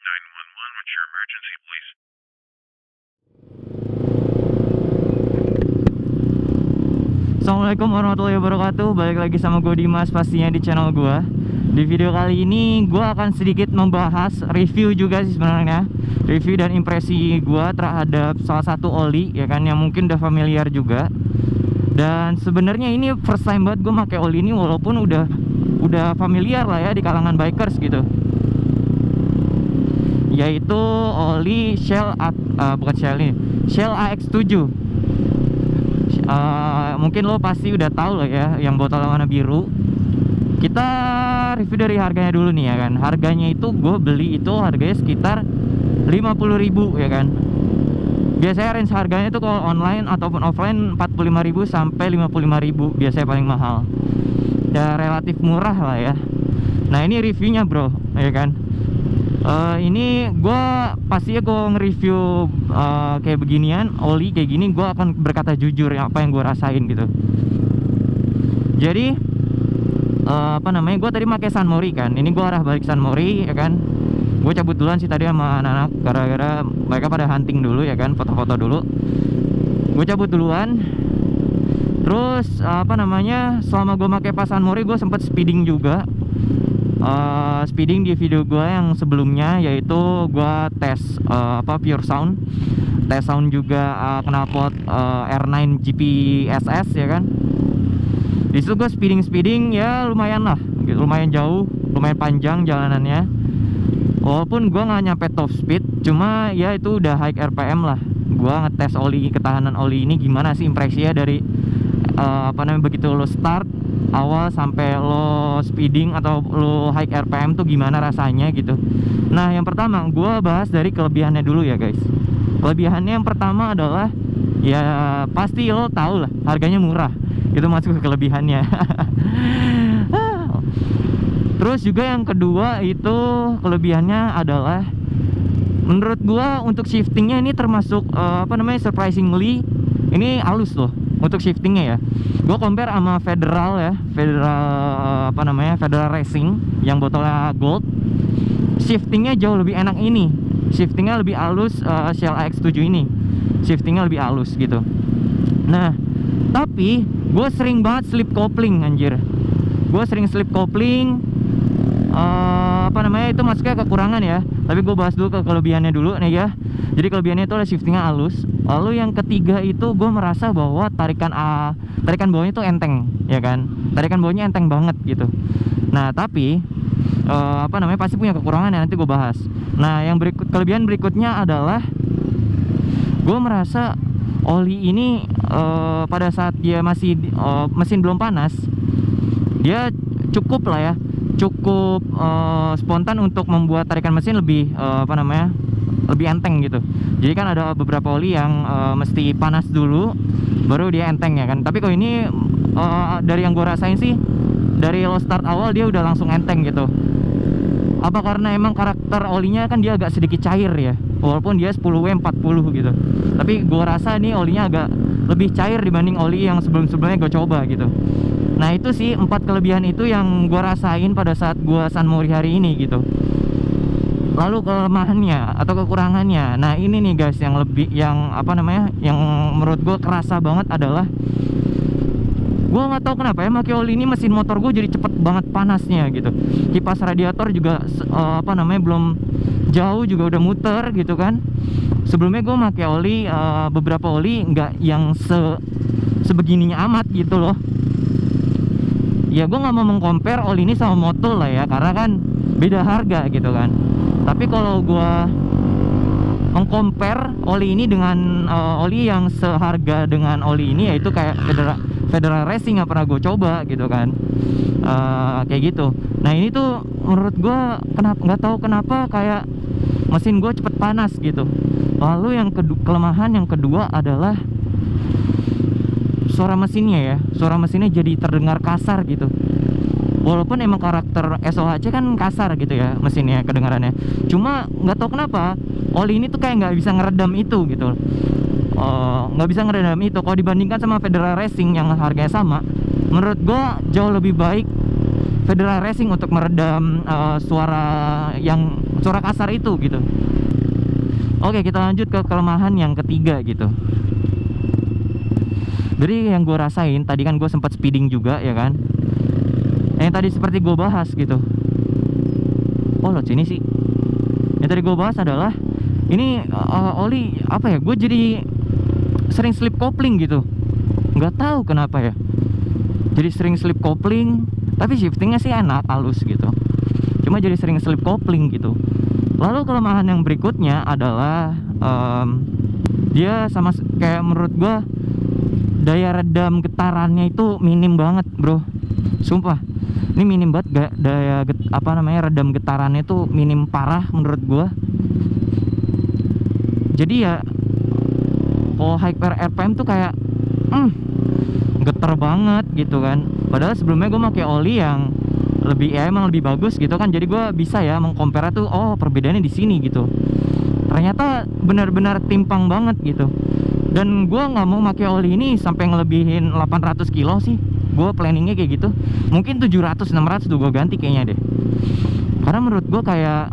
911, what's your emergency, please? Assalamualaikum warahmatullahi wabarakatuh. Balik lagi sama gue Dimas, pastinya di channel gue. Di video kali ini gue akan sedikit membahas review juga sih sebenarnya. Review dan impresi gue terhadap salah satu oli ya kan, yang mungkin udah familiar juga. Dan sebenarnya ini first time banget gue pakai oli ini, walaupun udah familiar lah ya di kalangan bikers gitu. Yaitu oli Shell bukan Shell nih, Shell AX7. Mungkin lo pasti udah tahu lah ya, yang botol warna biru. Kita review dari harganya dulu nih ya kan. Harganya itu gue beli itu harganya sekitar 50.000 ya kan. Biasanya range harganya itu kalau online ataupun offline 45.000 sampai 55.000 biasanya paling mahal. Ya relatif murah lah ya. Nah ini reviewnya bro ya kan. Ini gue pastinya gue nge-review kayak beginian, oli kayak gini, gue akan berkata jujur ya, apa yang gue rasain gitu. Jadi gue tadi pakai San Mori kan. Ini gue arah balik San Mori ya kan. Gue cabut duluan sih tadi sama anak-anak, gara-gara mereka pada hunting dulu ya kan, foto-foto dulu. Gue cabut duluan. Terus selama gue pakai pas San Mori gue sempet speeding juga. Speeding di video gue yang sebelumnya, yaitu gue tes pure sound, tes sound juga knalpot R9 GPSS ya kan. Di situ gue speeding ya lumayan lah, lumayan jauh, lumayan panjang jalanannya. Walaupun gue nggak nyampe top speed, cuma ya itu udah high RPM lah. Gue ngetes oli, ketahanan oli ini gimana sih impresinya dari begitu lo start awal sampai lo speeding atau lo high RPM tuh gimana rasanya gitu. Nah yang pertama gue bahas dari kelebihannya dulu ya guys. Kelebihannya yang pertama adalah ya pasti lo tau lah, harganya murah. Itu masuk ke kelebihannya. Terus juga yang kedua itu kelebihannya adalah menurut gue untuk shiftingnya ini termasuk surprisingly ini halus loh untuk shiftingnya ya. Gue compare sama Federal ya, Federal Racing yang botolnya gold. Shiftingnya jauh lebih enak ini. Shiftingnya lebih halus, Shell AX7 ini. Shiftingnya lebih halus gitu. Nah, tapi gue sering banget slip coupling anjir. Gue sering slip coupling. Itu masuknya kekurangan ya. Tapi gue bahas dulu ke kelebihannya dulu nih ya. Jadi kelebihannya itu adalah shiftingnya halus. Lalu yang ketiga itu gue merasa bahwa tarikan bawahnya itu enteng ya kan. Tarikan bawahnya enteng banget gitu. Nah tapi pasti punya kekurangan ya, nanti gue bahas. Nah yang kelebihan berikutnya adalah gue merasa oli ini pada saat dia masih mesin belum panas, dia cukup lah ya, cukup spontan untuk membuat tarikan mesin lebih lebih enteng gitu. Jadi kan ada beberapa oli yang mesti panas dulu baru dia enteng ya kan. Tapi kalau ini dari yang gue rasain sih, dari lo start awal dia udah langsung enteng gitu. Apa karena emang karakter olinya kan dia agak sedikit cair ya, walaupun dia 10W40 gitu. Tapi gue rasa nih olinya agak lebih cair dibanding oli yang sebelum-sebelumnya gue coba gitu. Nah itu sih 4 kelebihan itu yang gue rasain pada saat gue San Mori hari ini gitu. Lalu kelemahannya atau kekurangannya, nah ini nih guys yang yang menurut gue kerasa banget adalah gue nggak tahu kenapa ya, pakai oli ini mesin motor gue jadi cepet banget panasnya gitu. Kipas radiator juga belum jauh juga udah muter gitu kan. Sebelumnya gue pakai oli beberapa oli nggak yang sebegininya amat gitu loh. Ya gue nggak mau mengcompare oli ini sama motor lah ya, karena kan beda harga gitu kan. Tapi kalau gue mengcompare oli ini dengan oli yang seharga dengan oli ini, yaitu kayak Federal Racing yang pernah gue coba gitu kan, kayak gitu. Nah ini tuh menurut gue nggak tahu kenapa kayak mesin gue cepet panas gitu. Lalu yang kelemahan yang kedua adalah suara mesinnya ya. Suara mesinnya jadi terdengar kasar gitu. Walaupun emang karakter SOHC kan kasar gitu ya mesinnya kedengarannya. Cuma nggak tahu kenapa oli ini tuh kayak nggak bisa ngeredam itu gitu. Nggak bisa ngeredam itu. Kalau dibandingkan sama Federal Racing yang harganya sama, menurut gua jauh lebih baik Federal Racing untuk meredam suara kasar itu gitu. Oke, kita lanjut ke kelemahan yang ketiga gitu. Jadi yang gue rasain tadi kan gue sempat speeding juga ya kan. Yang tadi seperti gue bahas gitu. Oh lo sini sih. Yang tadi gue bahas adalah ini oli apa ya? Gue jadi sering slip coupling gitu. Nggak tahu kenapa ya. Jadi sering slip coupling, tapi shiftingnya sih enak, halus gitu. Cuma jadi sering slip coupling gitu. Lalu kelemahan yang berikutnya adalah dia sama kayak menurut gue daya redam getarannya itu minim banget bro, sumpah ini minim banget. Redam getarannya itu minim parah menurut gua. Jadi ya kalau hyper RPM tuh kayak geter banget gitu kan. Padahal sebelumnya gue pakai oli yang lebih emang lebih bagus gitu kan. Jadi gue bisa ya mengcompare tuh, oh perbedaannya di sini gitu. Ternyata benar-benar timpang banget gitu. Dan gue nggak mau pakai oli ini sampai ngelebihin 800 kilo sih. Gue planningnya kayak gitu. Mungkin 700-600 tuh gue ganti kayaknya deh. Karena menurut gue kayak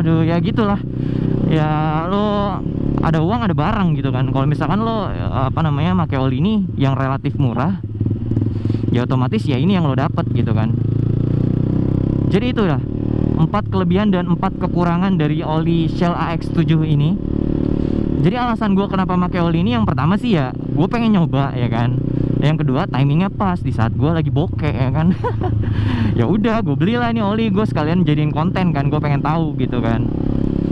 aduh ya gitulah. Ya lo ada uang ada barang gitu kan. Kalau misalkan lo pakai oli ini yang relatif murah, ya otomatis ya ini yang lo dapet gitu kan. Jadi itulah 4 kelebihan dan 4 kekurangan dari oli Shell AX7 ini. Jadi alasan gue kenapa pakai oli ini, yang pertama sih ya gue pengen nyoba ya kan. Yang kedua timingnya pas di saat gue lagi bokeh ya kan. Ya udah gue belilah ini oli, gue sekalian jadiin konten kan, gue pengen tahu gitu kan.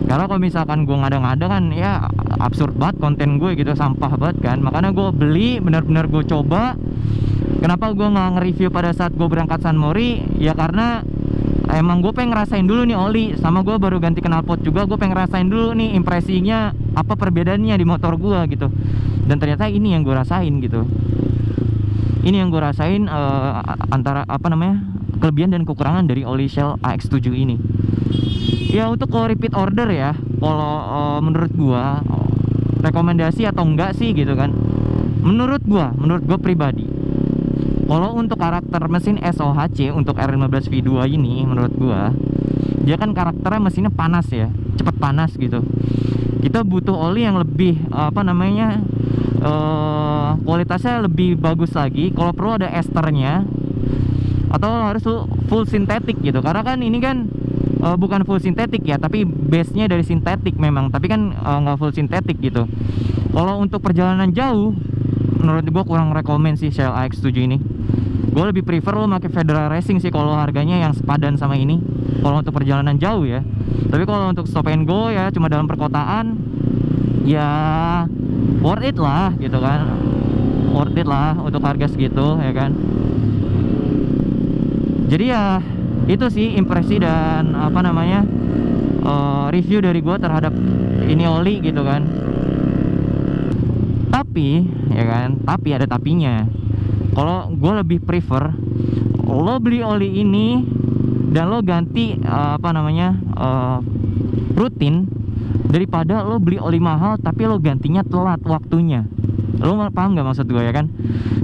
Karena kalau misalkan gue ngada-ngada kan ya absurd banget konten gue gitu, sampah banget kan. Makanya gue beli, benar-benar gue coba. Kenapa gue nggak nge-review pada saat gue berangkat San Mori? Ya karena emang gue pengen ngerasain dulu nih oli. Sama gue baru ganti knalpot juga, gue pengen ngerasain dulu nih impresinya, apa perbedaannya di motor gue gitu. Dan ternyata ini yang gue rasain gitu. Ini yang gue rasain antara kelebihan dan kekurangan dari oli Shell AX7 ini. Ya untuk kalau repeat order ya, kalau menurut gue rekomendasi atau enggak sih gitu kan. Menurut gue pribadi, kalau untuk karakter mesin SOHC untuk R15 V2 ini, menurut gua dia kan karakternya mesinnya panas ya, cepet panas gitu. Kita butuh oli yang lebih kualitasnya lebih bagus lagi. Kalau perlu ada esternya, atau harus full sintetik gitu. Karena kan ini kan bukan full sintetik ya, tapi base nya dari sintetik memang, tapi kan nggak full sintetik gitu. Kalau untuk perjalanan jauh, menurut gua kurang rekomen sih Shell AX7 ini. Gue lebih prefer lo pakai Federal Racing sih kalau harganya yang sepadan sama ini. Kalau untuk perjalanan jauh ya. Tapi kalau untuk stop and go ya cuma dalam perkotaan, ya worth it lah gitu kan. Worth it lah untuk harga segitu ya kan. Jadi ya itu sih impresi dan review dari gue terhadap ini oli gitu kan. Tapi ya kan, tapi ada tapinya. Kalau gue lebih prefer lo beli oli ini dan lo ganti rutin, daripada lo beli oli mahal tapi lo gantinya telat waktunya. Lo paham nggak maksud gue ya kan?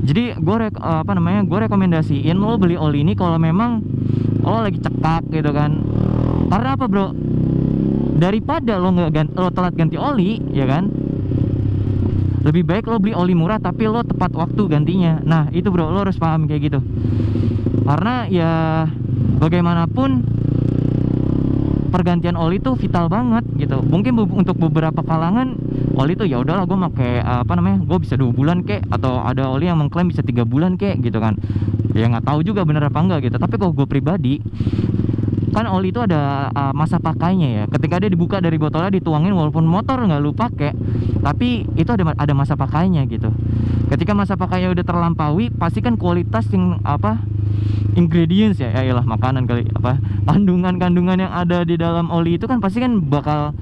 Jadi gue rekomendasiin lo beli oli ini kalau memang lo lagi cekak gitu kan. Karena apa bro? Daripada lo telat ganti oli ya kan, lebih baik lo beli oli murah tapi lo tepat waktu gantinya. Nah itu bro, lo harus paham kayak gitu. Karena ya bagaimanapun pergantian oli itu vital banget gitu. Mungkin untuk beberapa kalangan oli itu ya udahlah gue pakai gue bisa 2 bulan kek, atau ada oli yang mengklaim bisa 3 bulan kek gitu kan. Ya nggak tahu juga bener apa enggak gitu. Tapi kalau gue pribadi, kan oli itu ada masa pakainya ya. Ketika dia dibuka dari botolnya, dituangin, walaupun motor nggak lu pakai, tapi itu ada masa pakainya gitu. Ketika masa pakainya udah terlampaui, pasti kan kualitas yang ingredients ya iyalah makanan kali, kandungan yang ada di dalam oli itu kan pasti kan bakal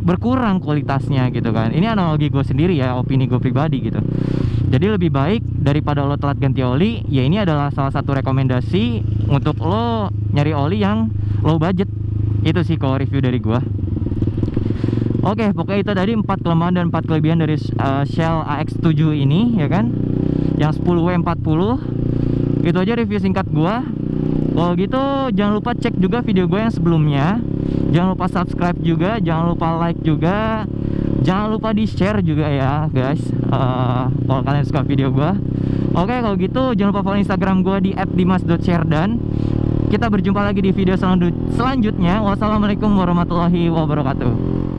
berkurang kualitasnya gitu kan. Ini analogi gue sendiri ya, opini gue pribadi gitu. Jadi lebih baik daripada lo telat ganti oli, ya ini adalah salah satu rekomendasi untuk lo nyari oli yang low budget. Itu sih kalau review dari gua. Oke, pokoknya itu tadi 4 kelemahan dan 4 kelebihan dari Shell AX7 ini ya kan, yang 10W40. Itu aja review singkat gua. Kalau gitu jangan lupa cek juga video gue yang sebelumnya. Jangan lupa subscribe juga, jangan lupa like juga, jangan lupa di share juga ya guys, kalau kalian suka video gue. Oke, kalau gitu jangan lupa follow Instagram gue di @dimas.sherdan. Kita berjumpa lagi di video selanjutnya. Wassalamualaikum warahmatullahi wabarakatuh.